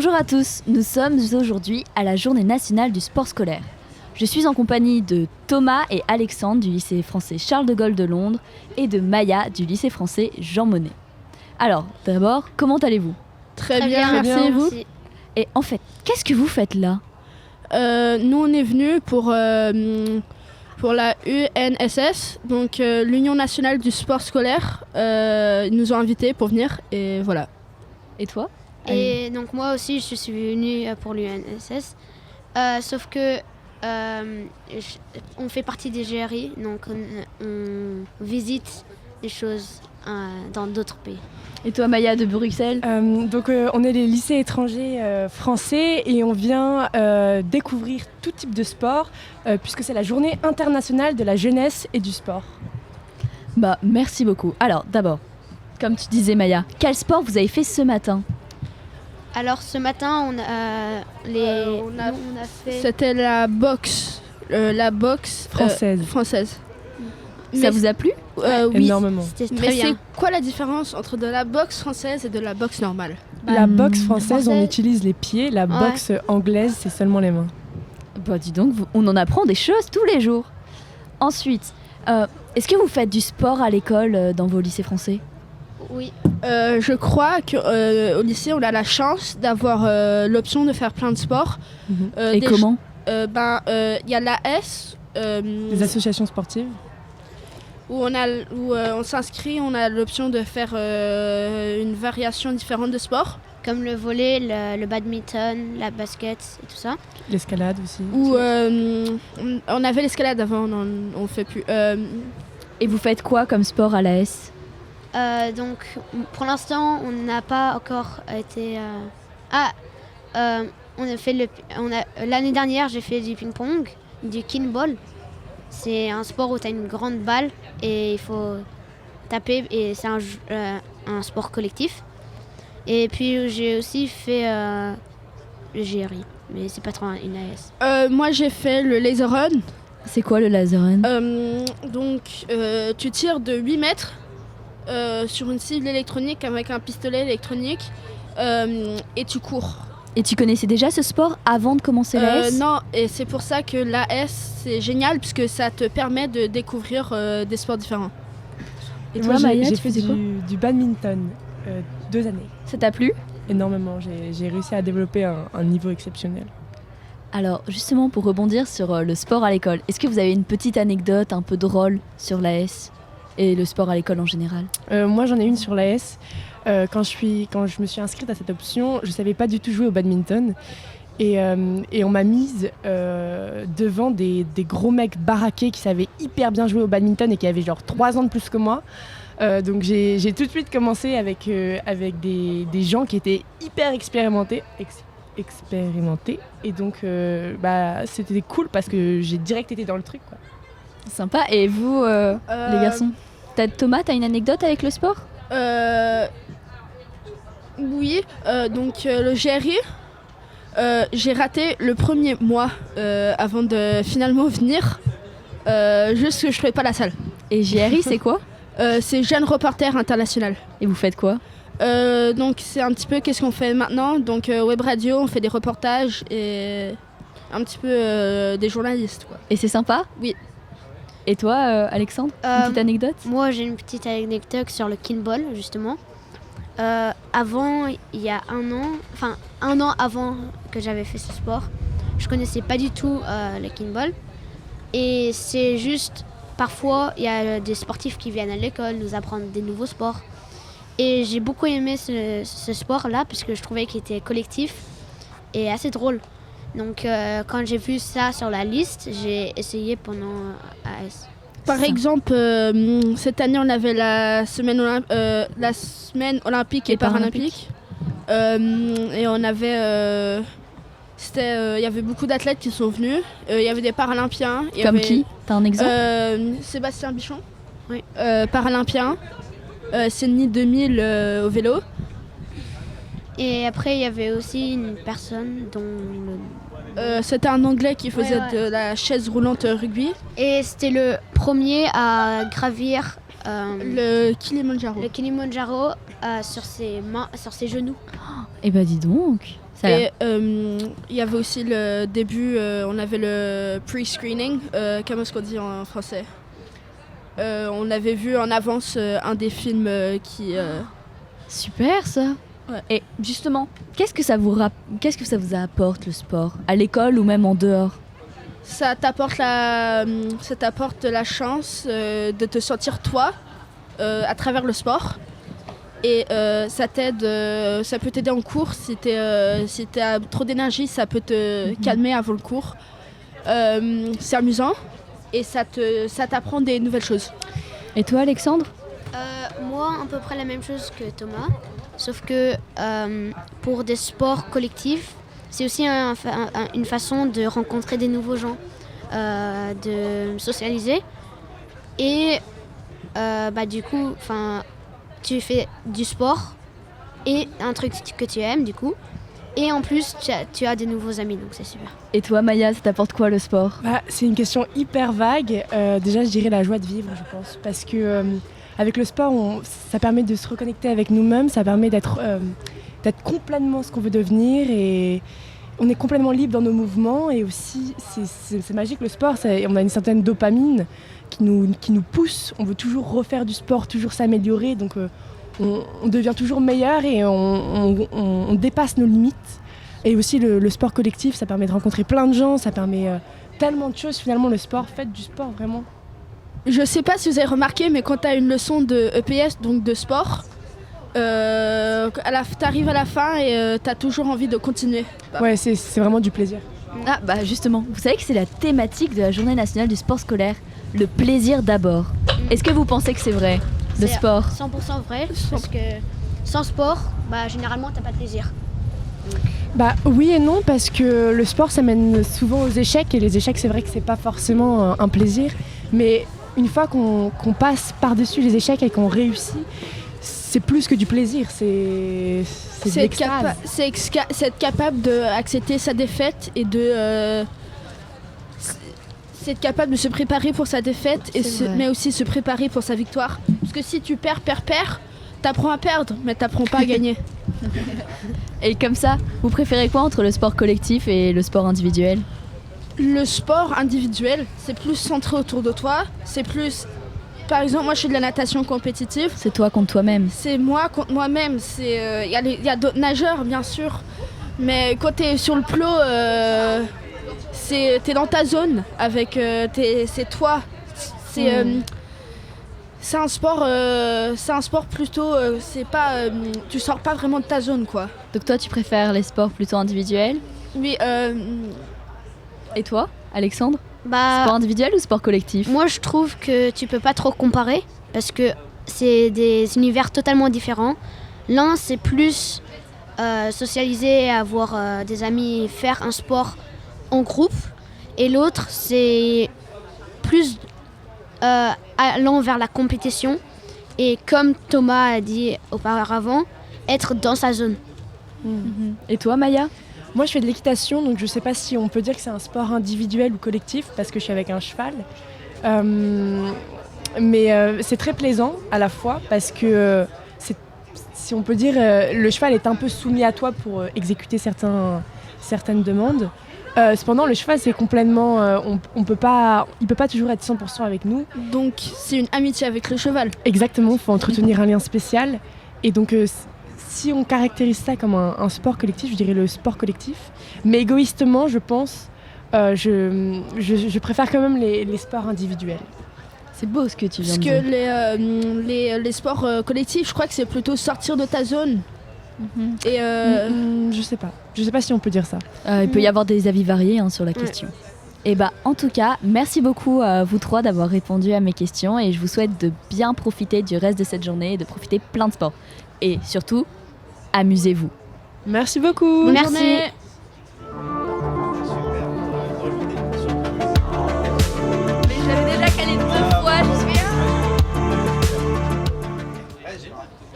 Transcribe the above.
Bonjour à tous, nous sommes aujourd'hui à la Journée nationale du sport scolaire. Je suis en compagnie de Thomas et Alexandre du lycée français Charles de Gaulle de Londres et de Maya du lycée français Jean Monnet. Alors, d'abord, comment allez-vous ? Très bien, merci et vous ? Et en fait, qu'est-ce que vous faites là ? Nous, on est venus pour la UNSS, donc l'Union nationale du sport scolaire. Ils nous ont invités pour venir et voilà. Et toi ? Et donc moi aussi, je suis venue pour l'UNSS, sauf que on fait partie des GRI, donc on visite des choses dans d'autres pays. Et toi, Maya de Bruxelles ? On est les lycées étrangers français et on vient découvrir tout type de sport puisque c'est la journée internationale de la jeunesse et du sport. Merci beaucoup. Alors, d'abord, comme tu disais Maya, quel sport vous avez fait ce matin ? Alors ce matin, on a fait... C'était la boxe française. Ça vous a plu ? Oui, énormément. C'était très mais bien. c'est quoi la différence entre de la boxe française et de la boxe normale ? La boxe française, on utilise les pieds. La Ouais. boxe anglaise, c'est seulement les mains. Dis donc, on en apprend des choses tous les jours. Ensuite, est-ce que vous faites du sport à l'école dans vos lycées français ? Oui. Je crois qu'au lycée, on a la chance d'avoir l'option de faire plein de sports. Et comment ? Il y a l'AS, Les associations sportives. où on s'inscrit, on a l'option de faire une variation différente de sport. Comme le volley, le badminton, la basket et tout ça. L'escalade aussi. Où on avait l'escalade avant, on ne fait plus. Et vous faites quoi comme sport à l'AS ? Donc pour l'instant, on n'a pas encore été... l'année dernière, j'ai fait du ping-pong, du kinball. C'est un sport où tu as une grande balle et il faut taper et c'est un sport collectif. Et puis j'ai aussi fait le GRI, mais c'est pas trop une AS. Moi, j'ai fait le laser run. C'est quoi le laser run ? Tu tires de 8 mètres sur une cible électronique avec un pistolet électronique et tu cours. Et tu connaissais déjà ce sport avant de commencer l'AS ? Non, et c'est pour ça que l'AS c'est génial puisque ça te permet de découvrir des sports différents. Et Moi, toi, Maya, j'ai tu fait faisais quoi ? du badminton 2 années. Ça t'a plu ? Énormément. J'ai réussi à développer un niveau exceptionnel. Alors, justement, pour rebondir sur le sport à l'école, est-ce que vous avez une petite anecdote un peu drôle sur l'AS et le sport à l'école en général ? Moi, j'en ai une sur l'AS. Quand je me suis inscrite à cette option, je ne savais pas du tout jouer au badminton. Et on m'a mise devant des gros mecs baraqués qui savaient hyper bien jouer au badminton et qui avaient genre 3 ans de plus que moi. Donc j'ai tout de suite commencé avec des gens qui étaient hyper expérimentés. Et donc c'était cool parce que j'ai direct été dans le truc, quoi. Sympa. Et vous, les garçons ? Thomas, t'as une anecdote avec le sport ? Oui, le GRI, j'ai raté le premier mois avant de finalement venir, juste que je ne trouvais pas la salle. Et JRI, c'est quoi ? C'est Jeune Reporter International. Et vous faites quoi ? Donc c'est un petit peu qu'est-ce qu'on fait maintenant. Donc web radio, on fait des reportages et un petit peu des journalistes, quoi. Et c'est sympa ? Oui. Et toi, Alexandre, une petite anecdote ? Moi, j'ai une petite anecdote sur le kinball, justement. Avant, il y a un an avant que j'avais fait ce sport, je connaissais pas du tout le kinball. Et c'est juste, parfois, il y a des sportifs qui viennent à l'école nous apprendre des nouveaux sports. Et j'ai beaucoup aimé ce sport-là, puisque je trouvais qu'il était collectif et assez drôle. Donc quand j'ai vu ça sur la liste, j'ai essayé pendant AS. Par exemple, cette année, on avait la semaine olympique et paralympique. Et on avait... il y avait beaucoup d'athlètes qui sont venus. Il y avait des paralympiens. Qui ? T'as un exemple ? Sébastien Bichon. Oui. Paralympien. Sydney 2000 au vélo. Et après, il y avait aussi une personne dont c'était un Anglais qui faisait Ouais. de la chaise roulante rugby. Et c'était le premier à gravir Le Kilimanjaro. le Kilimanjaro sur ses genoux. Eh ben dis donc, Ça a l'air. Et il y avait aussi le début, on avait le pre-screening, comment est-ce qu'on dit en français? On avait vu en avance un des films qui... Super ça. Ouais. Et justement, qu'est-ce que ça vous apporte le sport, à l'école ou même en dehors? ça t'apporte la chance de te sentir toi à travers le sport. Et ça peut t'aider en cours. Si t'as trop d'énergie, ça peut te calmer avant le cours. C'est amusant et ça t'apprend des nouvelles choses. Et toi Alexandre? Moi, à peu près la même chose que Thomas, sauf que pour des sports collectifs, c'est aussi une façon de rencontrer des nouveaux gens, de socialiser. Et du coup, tu fais du sport et un truc que tu aimes du coup. Et en plus, tu as des nouveaux amis, donc c'est super. Et toi Maya, ça t'apporte quoi le sport? C'est une question hyper vague. Déjà, je dirais la joie de vivre, je pense. Parce que avec le sport, ça permet de se reconnecter avec nous-mêmes, ça permet d'être complètement ce qu'on veut devenir et on est complètement libre dans nos mouvements. Et aussi, c'est magique le sport, on a une certaine dopamine qui nous pousse. On veut toujours refaire du sport, toujours s'améliorer. Donc on devient toujours meilleur et on dépasse nos limites. Et aussi le sport collectif, ça permet de rencontrer plein de gens, ça permet tellement de choses finalement le sport. Faites du sport vraiment. Je sais pas si vous avez remarqué, mais quand tu as une leçon de EPS, donc de sport, t'arrives à la fin et t'as toujours envie de continuer. Ouais, c'est vraiment du plaisir. Ah bah justement, vous savez que c'est la thématique de la Journée nationale du sport scolaire, le plaisir d'abord. Est-ce que vous pensez que c'est vrai, le C'est sport? 100% vrai, parce que sans sport, généralement, t'as pas de plaisir. Oui et non, parce que le sport ça mène souvent aux échecs et les échecs c'est vrai que c'est pas forcément un plaisir, mais une fois qu'on passe par-dessus les échecs et qu'on réussit, c'est plus que du plaisir, c'est de l'extase. C'est être capable d'accepter sa défaite et c'est être capable de se préparer pour sa défaite, mais aussi se préparer pour sa victoire. Parce que si tu perds, t'apprends à perdre, mais t'apprends pas à gagner. Et comme ça, vous préférez quoi entre le sport collectif et le sport individuel? Le sport individuel, c'est plus centré autour de toi. C'est plus... Par exemple, moi je fais de la natation compétitive. C'est toi contre toi-même. C'est moi contre moi-même. Il y a d'autres nageurs, bien sûr. Mais quand t'es sur le plot, t'es dans ta zone. C'est toi. C'est un sport plutôt... tu sors pas vraiment de ta zone, quoi. Donc toi, tu préfères les sports plutôt individuels? Oui, Et toi, Alexandre? Sport individuel ou sport collectif? Moi, je trouve que tu peux pas trop comparer parce que c'est des univers totalement différents. L'un, c'est plus socialiser, avoir des amis, faire un sport en groupe. Et l'autre, c'est plus allant vers la compétition. Et comme Thomas a dit auparavant, être dans sa zone. Et toi, Maya? Moi je fais de l'équitation, donc je sais pas si on peut dire que c'est un sport individuel ou collectif parce que je suis avec un cheval. Mais c'est très plaisant à la fois parce que si on peut dire, le cheval est un peu soumis à toi pour exécuter certaines demandes. Cependant, le cheval, c'est complètement... il peut pas toujours être 100% avec nous. donc c'est une amitié avec le cheval. Exactement, il faut entretenir un lien spécial. Et donc, si on caractérise ça comme un sport collectif, je dirais le sport collectif. Mais égoïstement, je pense, je préfère quand même les sports individuels. C'est beau ce que tu viens Parce de dire. que les sports collectifs, je crois que c'est plutôt sortir de ta zone. Et Je sais pas si on peut dire ça. Il peut y avoir des avis variés sur la question. Et en tout cas, merci beaucoup à vous trois d'avoir répondu à mes questions et je vous souhaite de bien profiter du reste de cette journée et de profiter plein de sport. Et surtout, amusez-vous. Merci beaucoup. Merci.